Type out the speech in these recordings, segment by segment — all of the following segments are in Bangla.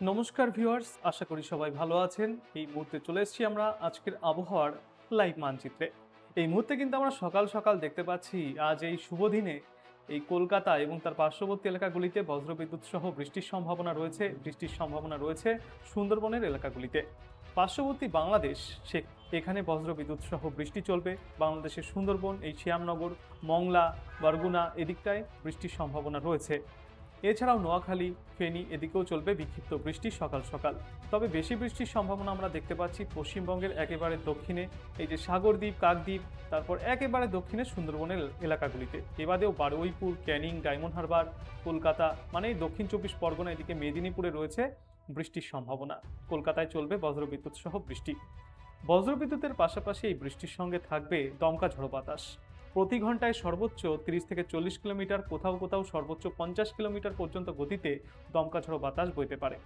নমস্কার ভিউয়ার্স, আশা করি সবাই ভালো আছেন। এই মুহূর্তে চলে এসেছি আমরা আজকের আবহাওয়ার লাইভ মানচিত্রে। এই মুহূর্তে কিন্তু আমরা সকাল সকাল দেখতে পাচ্ছি আজ এই শুভ দিনে এই কলকাতা এবং তার পার্শ্ববর্তী এলাকাগুলিতে বজ্রবিদ্যুৎ সহ বৃষ্টির সম্ভাবনা রয়েছে সুন্দরবনের এলাকাগুলিতে। পার্শ্ববর্তী বাংলাদেশ এখানে বজ্রবিদ্যুৎ সহ বৃষ্টি চলবে। বাংলাদেশের সুন্দরবন, এই শ্যামনগর, মংলা, বরগুনা এদিকটায় বৃষ্টির সম্ভাবনা রয়েছে। এছাড়াও নোয়াখালী, ফেনী এদিকেও চলবে বিক্ষিপ্ত বৃষ্টি সকাল সকাল। তবে বেশি বৃষ্টির সম্ভাবনা আমরা দেখতে পাচ্ছি পশ্চিমবঙ্গের একেবারে দক্ষিণে, এই যে সাগরদ্বীপ, কাকদ্বীপ, তারপর একেবারে দক্ষিণে সুন্দরবনের এলাকাগুলিতে। এবাদেও বারুইপুর, ক্যানিং, ডায়মন্ড হারবার, কলকাতা মানে এই দক্ষিণ 24 পরগনা, এদিকে মেদিনীপুরে রয়েছে বৃষ্টির সম্ভাবনা। কলকাতায় চলবে বজ্রবিদ্যুৎ সহ বৃষ্টি। বজ্রবিদ্যুতের পাশাপাশি এই বৃষ্টির সঙ্গে থাকবে দমকা ঝড়ো বাতাস। প্রতি ঘন্টায় সর্বোচ্চ 30 থেকে 40 কিলোমিটার, কোথাও কোথাও সর্বোচ্চ 50 কিলোমিটার পর্যন্ত গতিতে দমকা ঝড়ো বাতাস বইতে পারে।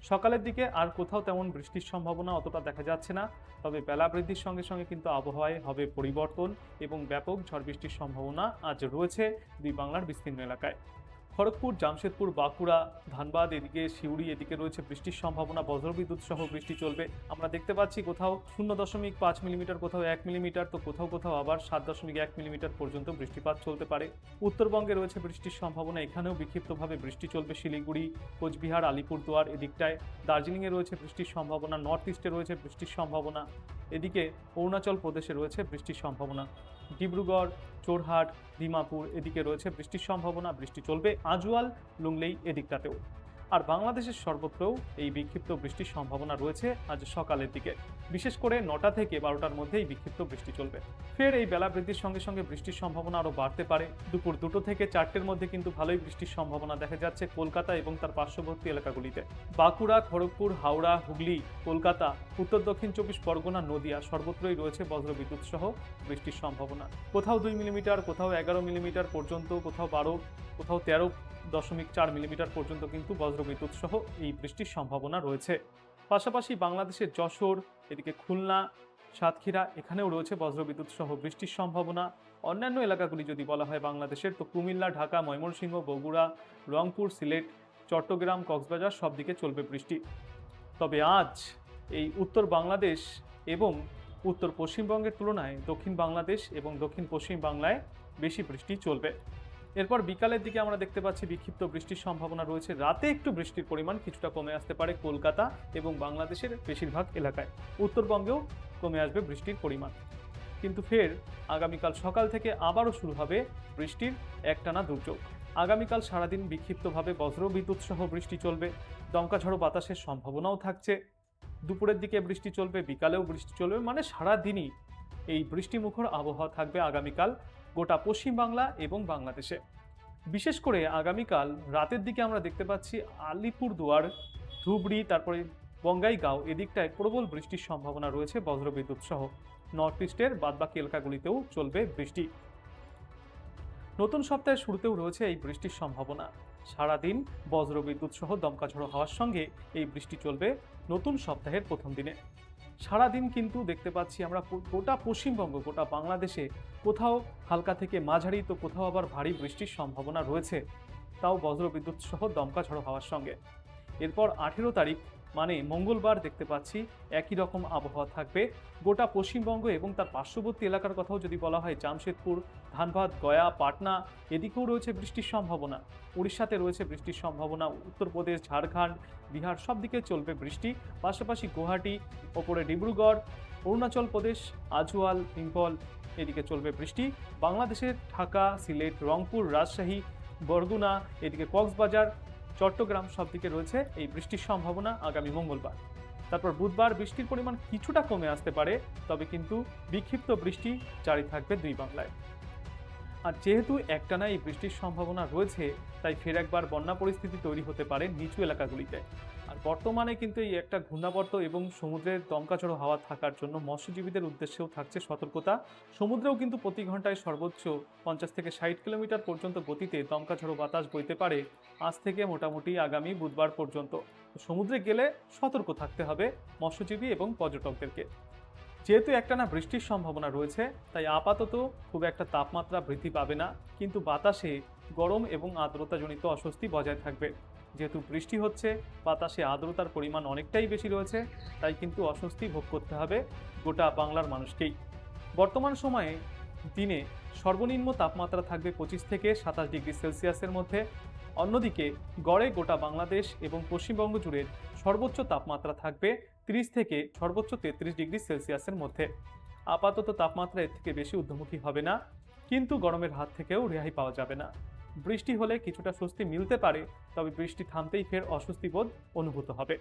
সকালের দিকে আর কোথাও তেমন বৃষ্টির সম্ভাবনা অতটা দেখা যাচ্ছে না। তবে বেলা বৃদ্ধির সঙ্গে সঙ্গে কিন্তু আবহাওয়ায় হবে পরিবর্তন এবং ব্যাপক ঝড় বৃষ্টির সম্ভাবনা আজ রয়েছে দুই বাংলার বিস্তীর্ণ এলাকায়। খড়গপুর, জামশেদপুর, বাঁকুড়া, ধানবাদ এদিকে, সিউড়ি এদিকে রয়েছে বৃষ্টির সম্ভাবনা। বজ্রবিদ্যুৎ সহ বৃষ্টি চলবে। আমরা দেখতে পাচ্ছি কোথাও 0.5 মিলিমিটার, কোথাও 1 মিলিমিটার, তো কোথাও কোথাও আবার 7.1 মিলিমিটার পর্যন্ত বৃষ্টিপাত চলতে পারে। উত্তরবঙ্গে রয়েছে বৃষ্টির সম্ভাবনা, এখানেও বিক্ষিপ্তভাবে বৃষ্টি চলবে। শিলিগুড়ি, কোচবিহার, আলিপুরদুয়ার এদিকটায়। দার্জিলিংয়ে রয়েছে বৃষ্টির সম্ভাবনা। নর্থ ইস্টে রয়েছে বৃষ্টির সম্ভাবনা। এদিকে অরুণাচল প্রদেশে রয়েছে বৃষ্টির সম্ভাবনা। ডিব্রুগড়, চোরহাট, দিমাপুর এদিকে রয়েছে বৃষ্টির সম্ভাবনা। বৃষ্টি চলবে আজওয়াল, লুংলেই এদিকটাতেও। আর বাংলাদেশের সর্বত্রও এই বিক্ষিপ্ত বৃষ্টির সম্ভাবনা রয়েছে আজ সকালের দিকে। বিশেষ করে 9টা থেকে 12টার মধ্যে এই বিক্ষিপ্ত বৃষ্টি চলবে। ফের এই বেলা বৃদ্ধির সঙ্গে সঙ্গে বৃষ্টির সম্ভাবনা আরও বাড়তে পারে। দুপুর 2টো থেকে 4টের মধ্যে কিন্তু ভালোই বৃষ্টির সম্ভাবনা দেখা যাচ্ছে কলকাতা এবং তার পার্শ্ববর্তী এলাকাগুলিতে। বাঁকুড়া, খড়গপুর, হাওড়া, হুগলি, কলকাতা, উত্তর দক্ষিণ 24 পরগনা, নদিয়া সর্বত্রই রয়েছে বজ্রবিদ্যুৎ সহ বৃষ্টির সম্ভাবনা। কোথাও 2 মিলিমিটার, কোথাও 11 মিলিমিটার পর্যন্ত, কোথাও 12, কোথাও 13.4 মিলিমিটার পর্যন্ত কিন্তু বজ্রবিদ্যুৎ সহ এই বৃষ্টির সম্ভাবনা রয়েছে। পাশাপাশি বাংলাদেশের যশোর, এদিকে খুলনা, সাতক্ষীরা এখানেও রয়েছে বজ্রবিদ্যুৎ সহ বৃষ্টির সম্ভাবনা। অন্যান্য এলাকাগুলি যদি বলা হয় বাংলাদেশের, তো কুমিল্লা, ঢাকা, ময়মনসিংহ, বগুড়া, রংপুর, সিলেট, চট্টগ্রাম, কক্সবাজার সব দিকে চলবে বৃষ্টি। তবে আজ এই উত্তর বাংলাদেশ এবং উত্তর পশ্চিমবঙ্গের তুলনায় দক্ষিণ বাংলাদেশ এবং দক্ষিণ পশ্চিম বাংলায় বেশি বৃষ্টি চলবে। এরপর বিকালের দিকে আমরা দেখতে পাচ্ছি বিক্ষিপ্ত বৃষ্টির সম্ভাবনা রয়েছে। রাতে একটু বৃষ্টির পরিমাণ কিছুটা কমে আসতে পারে কলকাতা এবং বাংলাদেশের বেশিরভাগ এলাকায়। উত্তরবঙ্গেও কমে আসবে বৃষ্টির পরিমাণ। কিন্তু ফের আগামীকাল সকাল থেকে আবারও শুরু হবে বৃষ্টির একটানা দুর্যোগ। আগামীকাল সারাদিন বিক্ষিপ্তভাবে বজ্রবিদ্যুৎ সহ বৃষ্টি চলবে। দমকা ঝড়ো বাতাসের সম্ভাবনাও থাকছে। দুপুরের দিকে বৃষ্টি চলবে, বিকালেও বৃষ্টি চলবে, মানে সারাদিনই এই বৃষ্টিমুখর আবহাওয়া থাকবে আগামীকাল গোটা পশ্চিমবাংলা এবং বাংলাদেশে। বিশেষ করে আগামীকাল রাতের দিকে আমরা দেখতে পাচ্ছি আলিপুরদুয়ার, ধুবড়ি, তারপরে বঙ্গাইগাঁও এদিকটায় প্রবল বৃষ্টির সম্ভাবনা রয়েছে বজ্রবিদ্যুৎ সহ। নর্থ ইস্টের বাদবাকি এলাকাগুলিতেও চলবে বৃষ্টি। নতুন সপ্তাহের শুরুতেও রয়েছে এই বৃষ্টির সম্ভাবনা। সারাদিন বজ্রবিদ্যুৎ সহ দমকা ঝড়ো হওয়ার সঙ্গে এই বৃষ্টি চলবে নতুন সপ্তাহের প্রথম দিনে। সারাদিন কিন্তু দেখতে পাচ্ছি আমরা গোটা পশ্চিমবঙ্গ, গোটা বাংলাদেশে কোথাও হালকা থেকে মাঝারি, তো কোথাও আবার ভারী বৃষ্টির সম্ভাবনা রয়েছে, তাও বজ্রবিদ্যুৎ সহ দমকা ঝড়ো হওয়ার সঙ্গে। এরপর 18 তারিখ মানে মঙ্গলবার দেখতে পাচ্ছি একই রকম আবহাওয়া থাকবে গোটা পশ্চিমবঙ্গ এবং তার পার্শ্ববর্তী এলাকার কথাও যদি বলা হয়, জামশেদপুর, ধানবাদ, গয়া, পাটনা এদিকেও রয়েছে বৃষ্টির সম্ভাবনা। উড়িষ্যাতে রয়েছে বৃষ্টির সম্ভাবনা। উত্তরপ্রদেশ, ঝাড়খণ্ড, বিহার সব দিকে চলবে বৃষ্টি। পাশাপাশি গুয়াহাটি, ওপরে ডিব্রুগড়, অরুণাচল প্রদেশ, আজওয়াল, ইম্ফল এদিকে চলবে বৃষ্টি। বাংলাদেশের ঢাকা, সিলেট, রংপুর, রাজশাহী, বরগুনা এদিকে কক্সবাজার, চট্টগ্রাম সব দিকে রয়েছে এই বৃষ্টির সম্ভাবনা আগামী মঙ্গলবার। তারপর বুধবার বৃষ্টির পরিমাণ কিছুটা কমে আসতে পারে, তবে কিন্তু বিক্ষিপ্ত বৃষ্টি জারি থাকবে দুই বাংলায়। আর যেহেতু একটানা এই বৃষ্টির সম্ভাবনা রয়েছে, তাই ফের একবার বন্যা পরিস্থিতি তৈরি হতে পারে নিচু এলাকাগুলিতে। আর বর্তমানে কিন্তু এই একটা ঘূর্ণাবর্ত এবং সমুদ্রের দমকাঝড়ো হাওয়া থাকার জন্য মৎস্যজীবীদের উদ্দেশ্যেও থাকছে সতর্কতা। সমুদ্রেও কিন্তু প্রতি ঘন্টায় সর্বোচ্চ 50 থেকে 60 কিলোমিটার পর্যন্ত গতিতে দমকাঝড়ো বাতাস বইতে পারে আজ থেকে মোটামুটি আগামী বুধবার পর্যন্ত। সমুদ্রে গেলে সতর্ক থাকতে হবে মৎস্যজীবী এবং পর্যটকদেরকে। যেহেতু একটানা বৃষ্টির সম্ভাবনা রয়েছে, তাই আপাতত খুব একটা তাপমাত্রা বৃদ্ধি পাবে না, কিন্তু বাতাসে গরম এবং আর্দ্রতাজনিত অস্বস্তি বজায় থাকবে। যেহেতু বৃষ্টি হচ্ছে, বাতাসে আর্দ্রতার পরিমাণ অনেকটাই বেশি রয়েছে, তাই কিন্তু অস্বস্তি ভোগ করতে হবে গোটা বাংলার মানুষকেই। বর্তমান সময়ে দিনে সর্বনিম্ন তাপমাত্রা থাকবে 25 থেকে 27 ডিগ্রি সেলসিয়াসের মধ্যে। অন্যদিকে গড়ে গোটা বাংলাদেশ এবং পশ্চিমবঙ্গ জুড়ে সর্বোচ্চ তাপমাত্রা থাকবে 30 থেকে সর্বোচ্চ 33 ডিগ্রি সেলসিয়াসের মধ্যে। আপাতত তাপমাত্রা এর থেকে বেশি ঊর্ধ্বমুখী হবে না, কিন্তু গরমের হাত থেকেও রেহাই পাওয়া যাবে না। বৃষ্টি হলে কিছুটা স্বস্তি মিলতে পারে, তবে বৃষ্টি থামতেই ফের অস্বস্তি বোধ অনুভূত হবে।